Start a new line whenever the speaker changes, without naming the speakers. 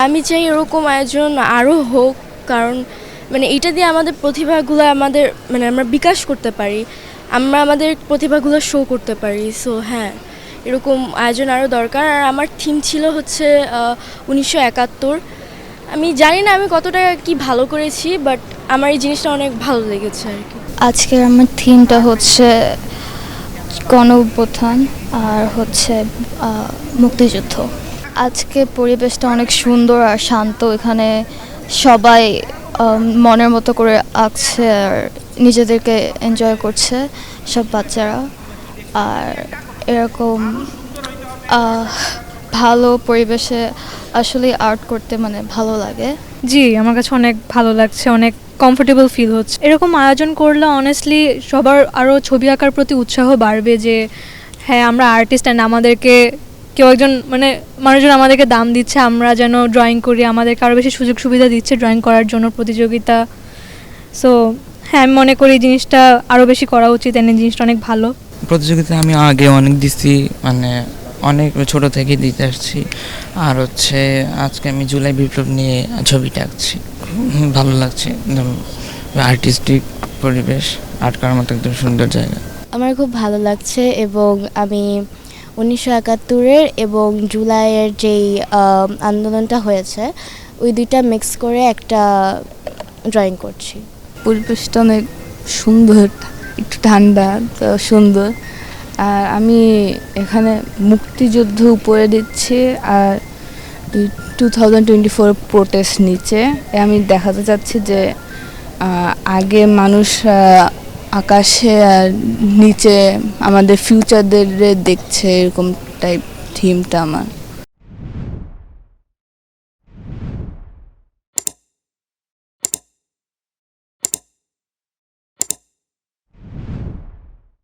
আমি চাই এরকম আয়োজন আরও হোক, কারণ মানে এইটা দিয়ে আমাদের প্রতিভাগুলো আমরা বিকাশ করতে পারি, আমরা আমাদের প্রতিভাগুলো শো করতে পারি। সো হ্যাঁ, এরকম আয়োজন আরও দরকার। আর আমার থিম ছিল হচ্ছে 1971। আমি জানি না আমি কতটা কি ভালো করেছি, বাট আমার এই জিনিসটা অনেক ভালো লেগেছে আর কি।
আজকের আমার থিমটা হচ্ছে গণঅভ্যুত্থান আর হচ্ছে মুক্তিযুদ্ধ। আজকে পরিবেশটা অনেক সুন্দর আর শান্ত। এখানে সবাই মনের মতো করে আঁকছে আর নিজেদেরকে এনজয় করছে সব বাচ্চারা। আর এরকম ভালো পরিবেশে আসলে আর্ট করতে মানে ভালো লাগে।
জি, আমার কাছে অনেক ভালো লাগছে, অনেক কমফোর্টেবল ফিল হচ্ছে। এরকম আয়োজন করলে অনেস্টলি সবার আরও ছবি আঁকার প্রতি উৎসাহ বাড়বে যে হ্যাঁ আমরা আর্টিস্ট, অ্যান্ড আমাদেরকে কেউ একজন মানুষজন আমাদেরকে দাম দিচ্ছে, আমরা যেন ড্রয়িং করি, আমাদেরকে আরও বেশি সুযোগ সুবিধা দিচ্ছে ড্রয়িং করার জন্য, প্রতিযোগিতা। সো হ্যাঁ, আমি মনে করি এই জিনিসটা আরও বেশি করা উচিত, এই জিনিসটা অনেক ভালো।
প্রতিযোগিতা আমি আগে অনেক দিছি, অনেক ছোট থেকে দিতে আসছি। আর হচ্ছে আজকে আমি জুলাই বিপ্লব নিয়ে ছবিটা আঁকছি, ভালো লাগছে। আর্টিস্টিক পরিবেশ, আর্ট করার মতো একদম সুন্দর জায়গা।
আমার খুব ভালো লাগছে, এবং আমি 1971-এর এবং জুলাইয়ের যেই আন্দোলনটা হয়েছে ওই দুইটা মিক্স করে একটা ড্রয়িং করছি।
পরিবেশটা অনেক সুন্দর, একটু ঠান্ডা তো সুন্দর। আর আমি এখানে মুক্তিযুদ্ধ উপরে দিচ্ছি আর 2024 প্রোটেস্ট নিচে। আমি দেখাতে চাচ্ছি যে আগে মানুষ আকাশে আর নিচে আমাদের ফিউচারদের দেখছে, এরকম টাইপ থিমটা আমার।